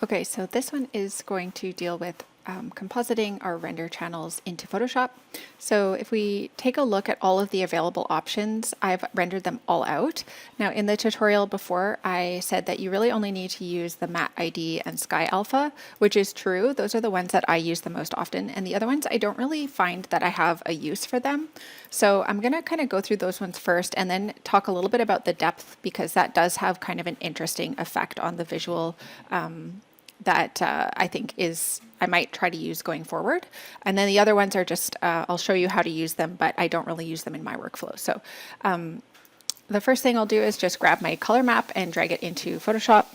Okay, so this one is going to deal with compositing our render channels into Photoshop. So if we take a look at all of the available options, I've rendered them all out. Now in the tutorial before, I said that you really only need to use the Matte ID and Sky Alpha, which is true. Those are the ones that I use the most often. And the other ones, I don't really find that I have a use for them. So I'm gonna kind of go through those ones first and then talk a little bit about the depth, because that does have kind of an interesting effect on the visual that I think I might try to use going forward. And then the other ones are just, I'll show you how to use them, but I don't really use them in my workflow. So the first thing I'll do is just grab my color map and drag it into Photoshop.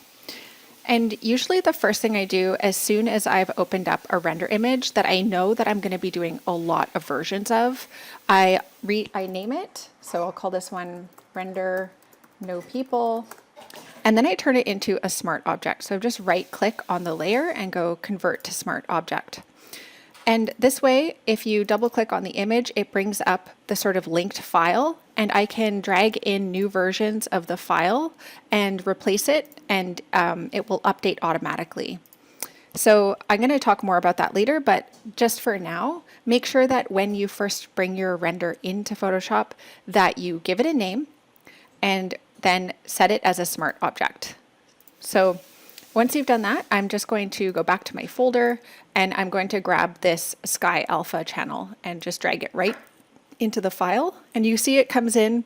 And usually the first thing I do as soon as I've opened up a render image that I know that I'm going to be doing a lot of versions of, I name it. So I'll call this one render no people. And then I turn it into a smart object. So just right click on the layer and go convert to smart object. And this way, if you double click on the image, it brings up the sort of linked file, and I can drag in new versions of the file and replace it, and it will update automatically. So I'm going to talk more about that later, but just for now, make sure that when you first bring your render into Photoshop, that you give it a name and then set it as a smart object. So once you've done that, I'm just going to go back to my folder and I'm going to grab this Sky Alpha channel and just drag it right into the file. And you see it comes in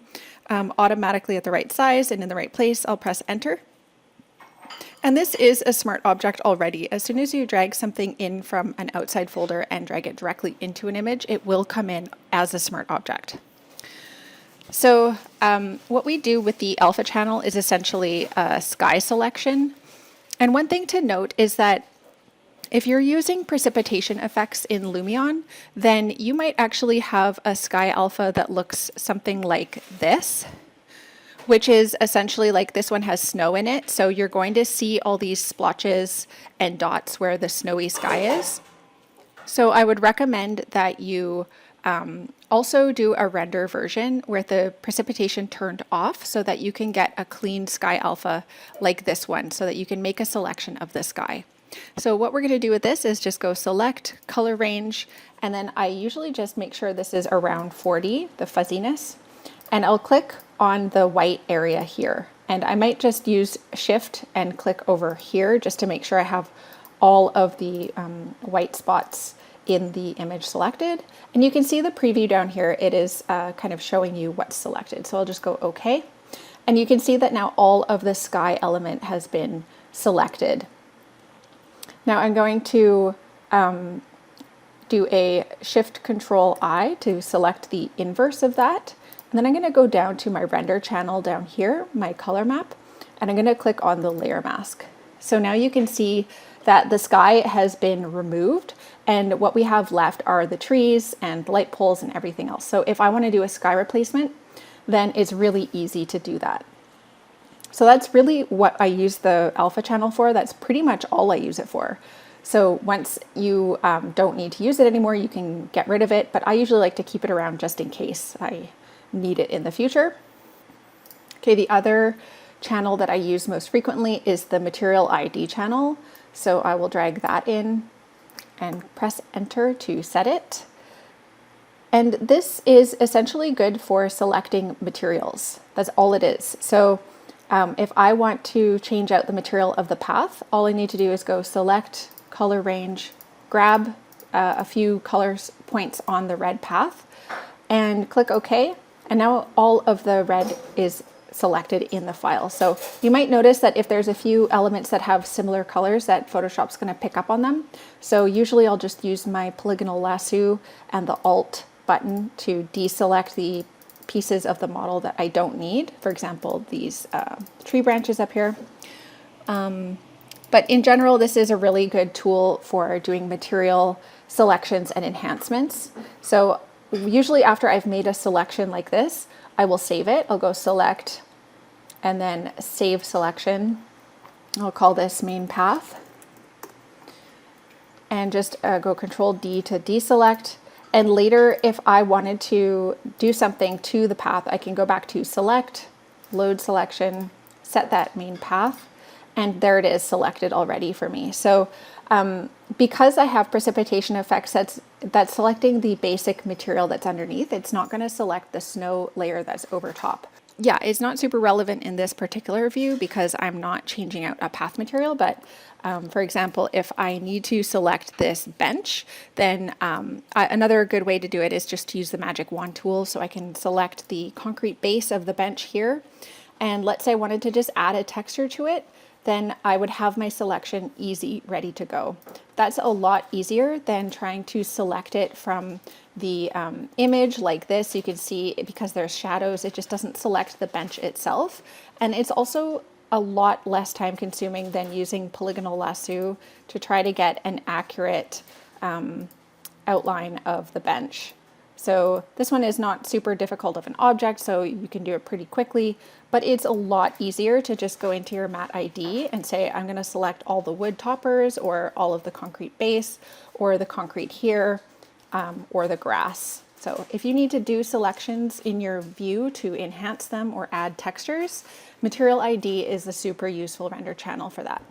automatically at the right size and in the right place. I'll press enter. And this is a smart object already. As soon as you drag something in from an outside folder and drag it directly into an image, it will come in as a smart object. So what we do with the alpha channel is essentially a sky selection. And one thing to note is that if you're using precipitation effects in Lumion, then you might actually have a sky alpha that looks something like this, which is essentially like this one has snow in it. So you're going to see all these splotches and dots where the snowy sky is. So I would recommend that you also do a render version with the precipitation turned off so that you can get a clean sky alpha like this one, so that you can make a selection of the sky. So what we're going to do with this is just go select color range, and then I usually just make sure this is around 40, the fuzziness, and I'll click on the white area here. And I might just use shift and click over here just to make sure I have all of the white spots in the image selected. And you can see the preview down here. It is kind of showing you what's selected. So I'll just go OK. And you can see that now all of the sky element has been selected. Now I'm going to do a Shift Control I to select the inverse of that. And then I'm going to go down to my render channel down here, my color map, and I'm going to click on the layer mask. So now you can see that the sky has been removed, and what we have left are the trees and light poles and everything else. So if I want to do a sky replacement, then it's really easy to do that. So that's really what I use the alpha channel for. That's pretty much all I use it for. So once you don't need to use it anymore, you can get rid of it, but I usually like to keep it around just in case I need it in the future. Okay, the other channel that I use most frequently is the Material ID channel. So I will drag that in and press enter to set it. And this is essentially good for selecting materials. That's all it is. So if I want to change out the material of the path, all I need to do is go select color range, grab a few colors points on the red path and click OK. And now all of the red is selected in the file. So you might notice that if there's a few elements that have similar colors, that Photoshop's going to pick up on them. So usually I'll just use my polygonal lasso and the Alt button to deselect the pieces of the model that I don't need. For example, these tree branches up here. But in general, this is a really good tool for doing material selections and enhancements. So usually after I've made a selection like this, I will save it. I'll go select and then save selection. I'll call this main path and just go Control D to deselect. And later, if I wanted to do something to the path, I can go back to select, load selection, set that main path, And there it is selected already for me. So because I have precipitation effects that's selecting the basic material that's underneath, it's not going to select the snow layer that's over top. Yeah, it's not super relevant in this particular view because I'm not changing out a path material, but for example, if I need to select this bench, then another good way to do it is just to use the magic wand tool. So I can select the concrete base of the bench here. And let's say I wanted to just add a texture to it, then I would have my selection easy, ready to go. That's a lot easier than trying to select it from the image like this. You can see because there's shadows, it just doesn't select the bench itself. And it's also a lot less time consuming than using polygonal lasso to try to get an accurate outline of the bench. So this one is not super difficult of an object, so you can do it pretty quickly, but it's a lot easier to just go into your mat ID and say, I'm going to select all the wood toppers or all of the concrete base or the concrete here or the grass. So if you need to do selections in your view to enhance them or add textures, Material ID is the super useful render channel for that.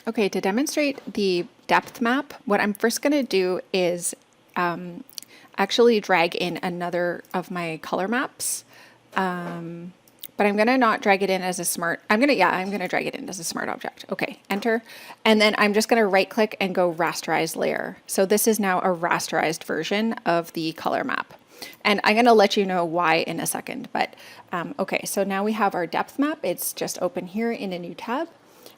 Okay, to demonstrate the depth map, what I'm first going to do is actually drag in another of my color maps. But I'm going to not drag it in as a smart, I'm going to drag it in as a smart object. Okay, enter. And then I'm just going to right click and go rasterize layer. So this is now a rasterized version of the color map. And I'm going to let you know why in a second. But okay, so now we have our depth map. It's just open here in a new tab.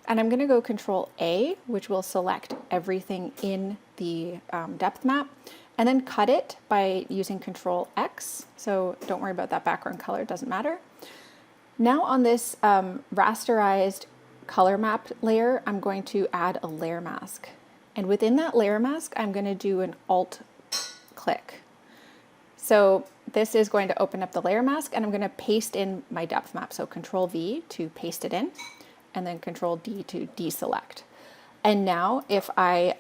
And I'm going to go Control A, which will select everything in the depth map. And then cut it by using Control X. So don't worry about that background color, it doesn't matter. Now on this rasterized color map layer, I'm going to add a layer mask. And within that layer mask, I'm going to do an Alt click. So this is going to open up the layer mask and I'm going to paste in my depth map. So Control V to paste it in and then Control D to deselect. And now if I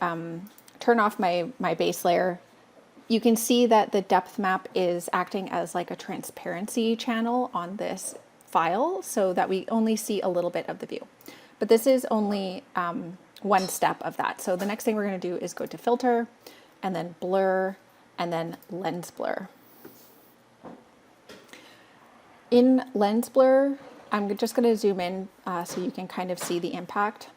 turn off my base layer, you can see that the depth map is acting as like a transparency channel on this file so that we only see a little bit of the view. But this is only one step of that. So the next thing we're going to do is go to Filter and then Blur and then Lens Blur. In Lens Blur, I'm just going to zoom in so you can kind of see the impact.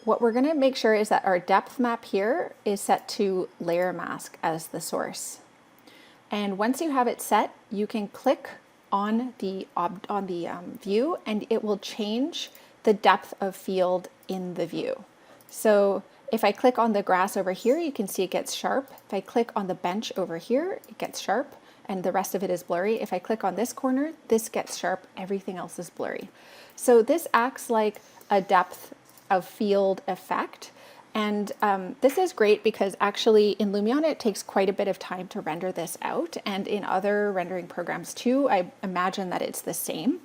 What we're going to make sure is that our depth map here is set to layer mask as the source. And once you have it set, you can click on the view and it will change the depth of field in the view. So if I click on the grass over here, you can see it gets sharp. If I click on the bench over here, it gets sharp and the rest of it is blurry. If I click on this corner, this gets sharp, everything else is blurry. So this acts like a depth of field effect. And this is great because actually in Lumion it takes quite a bit of time to render this out, and in other rendering programs too, I imagine that it's the same.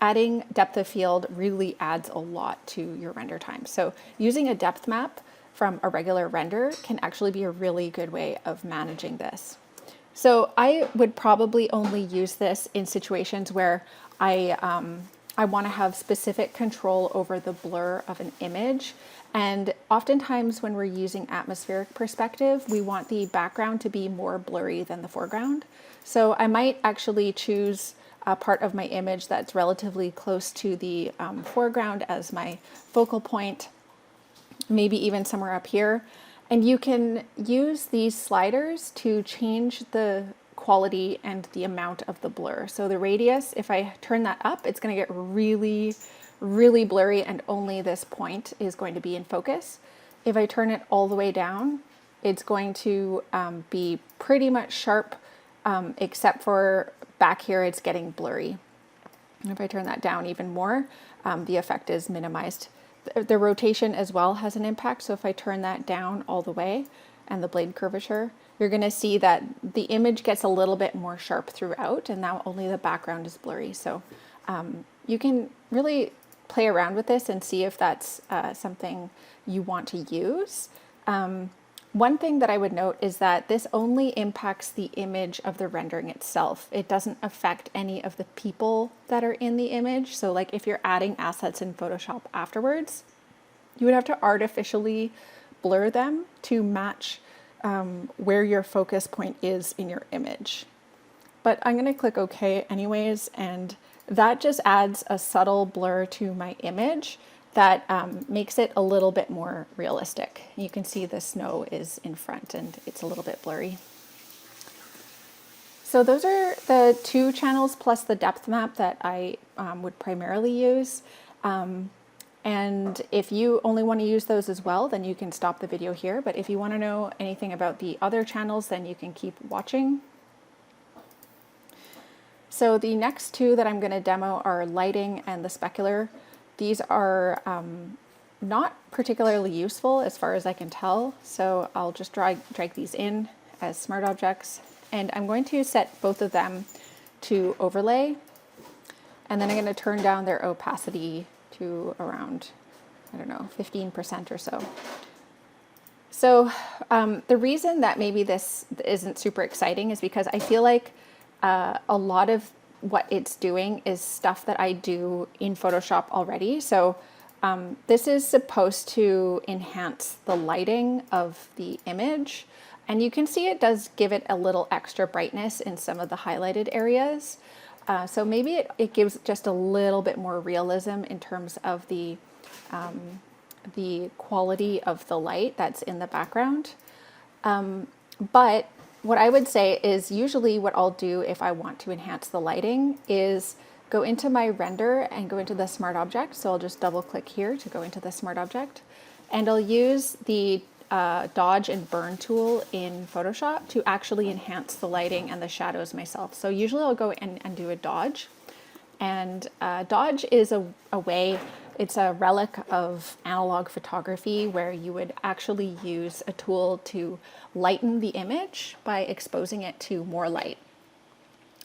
Adding depth of field really adds a lot to your render time. So using a depth map from a regular render can actually be a really good way of managing this. So I would probably only use this in situations where I want to have specific control over the blur of an image. And oftentimes when we're using atmospheric perspective, we want the background to be more blurry than the foreground. So I might actually choose a part of my image that's relatively close to the foreground as my focal point, maybe even somewhere up here. And you can use these sliders to change the quality and the amount of the blur. So the radius, if I turn that up, it's going to get really, really blurry and only this point is going to be in focus. If I turn it all the way down, it's going to be pretty much sharp, except for back here it's getting blurry. And if I turn that down even more, the effect is minimized. The rotation as well has an impact. So if I turn that down all the way and the blade curvature, you're going to see that the image gets a little bit more sharp throughout and now only the background is blurry. So you can really play around with this and see if that's something you want to use. One One thing that I would note is that this only impacts the image of the rendering itself. It doesn't affect any of the people that are in the image. So like if you're adding assets in Photoshop afterwards, you would have to artificially blur them to match where your focus point is in your image. But I'm going to click OK anyways, and that just adds a subtle blur to my image that makes it a little bit more realistic. You can see the snow is in front and it's a little bit blurry. So those are the two channels plus the depth map that I would primarily use. And if you only want to use those as well, then you can stop the video here. But if you want to know anything about the other channels, then you can keep watching. So the next two that I'm going to demo are lighting and the specular. These are not particularly useful as far as I can tell. So I'll just drag these in as smart objects. And I'm going to set both of them to overlay. And then I'm going to turn down their opacity to around, I don't know, 15% or so. So the reason that maybe this isn't super exciting is because I feel like a lot of what it's doing is stuff that I do in Photoshop already. So this is supposed to enhance the lighting of the image. And you can see it does give it a little extra brightness in some of the highlighted areas. So maybe it gives just a little bit more realism in terms of the quality of the light that's in the background. But what I would say is usually what I'll do if I want to enhance the lighting is go into my render and go into the smart object. So I'll just double click here to go into the smart object. And I'll use the dodge and burn tool in Photoshop to actually enhance the lighting and the shadows myself. So usually I'll go in and do a dodge. And dodge is a way, it's a relic of analog photography where you would actually use a tool to lighten the image by exposing it to more light.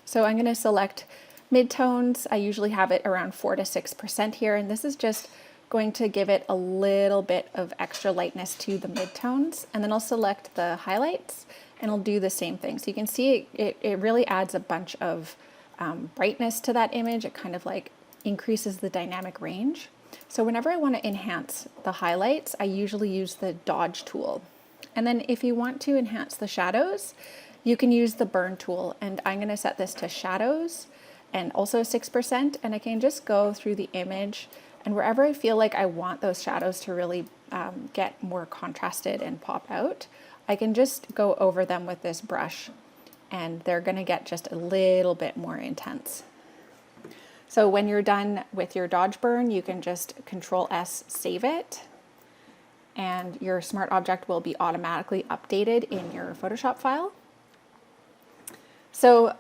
So I'm going to select midtones. I usually have it around 4 to 6% here, and this is just going to give it a little bit of extra lightness to the midtones. And then I'll select the highlights and I'll do the same thing. So you can see it really adds a bunch of brightness to that image. It kind of like increases the dynamic range. So whenever I want to enhance the highlights, I usually use the dodge tool. And then if you want to enhance the shadows, you can use the burn tool. And I'm going to set this to shadows and also 6%. And I can just go through the image, and wherever I feel like I want those shadows to really get more contrasted and pop out, I can just go over them with this brush and they're going to get just a little bit more intense. So when you're done with your dodge burn, you can just Control S, save it, and your smart object will be automatically updated in your Photoshop file. So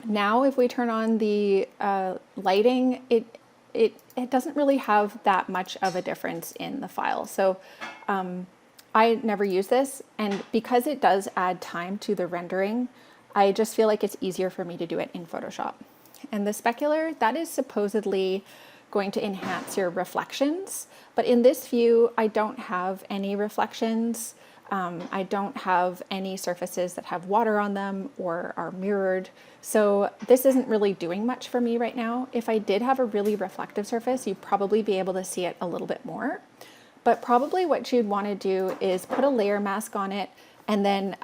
now if we turn on the lighting, it doesn't really have that much of a difference in the file. So I never use this, and because it does add time to the rendering, I just feel like it's easier for me to do it in Photoshop. And the specular, that is supposedly going to enhance your reflections, but in this view, I don't have any reflections. I don't have any surfaces that have water on them or are mirrored. So this isn't really doing much for me right now. If I did have a really reflective surface, you'd probably be able to see it a little bit more. But probably what you'd want to do is put a layer mask on it and then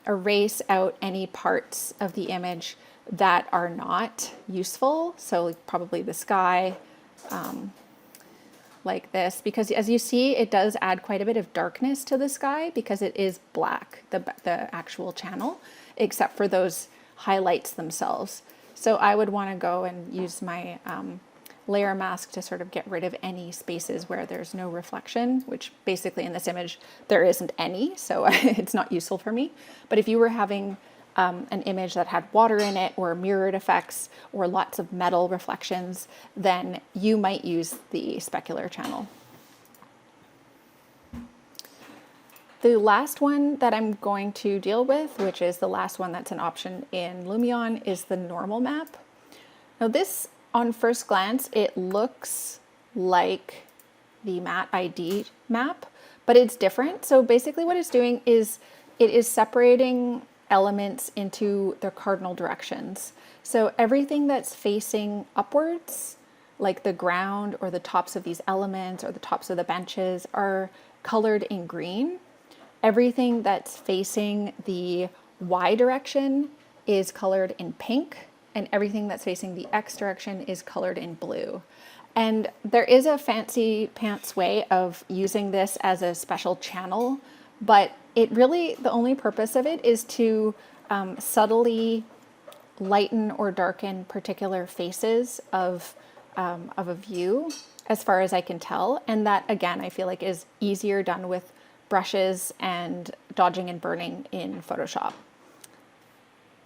erase out any parts of the image that are not useful. So like probably the sky, like this, because as you see, it does add quite a bit of darkness to the sky because it is black, the actual channel, except for those highlights themselves. So I would want to go and use my layer mask to sort of get rid of any spaces where there's no reflection, which basically in this image, there isn't any, so it's not useful for me. But if you were having an image that had water in it or mirrored effects or lots of metal reflections, then you might use the specular channel. The last one that I'm going to deal with, which is the last one that's an option in Lumion, is the normal map. Now this, on first glance, it looks like the matte ID map, but it's different. So basically what it's doing is it is separating elements into their cardinal directions. So everything that's facing upwards, like the ground or the tops of these elements or the tops of the benches, are colored in green. Everything that's facing the Y direction is colored in pink, and everything that's facing the X direction is colored in blue. And there is a fancy pants way of using this as a special channel, but it really, the only purpose of it is to subtly lighten or darken particular faces of a view, as far as I can tell. And that, again, I feel like is easier done with brushes and dodging and burning in Photoshop.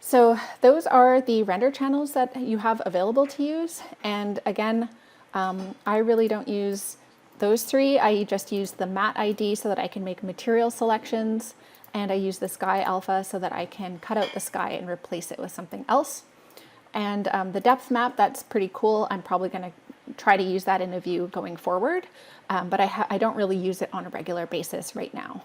So those are the render channels that you have available to use. And again, I really don't use those three. I just use the matte ID so that I can make material selections, and I use the sky alpha so that I can cut out the sky and replace it with something else. And the depth map, that's pretty cool. I'm probably going to try to use that in a view going forward, but I don't really use it on a regular basis right now.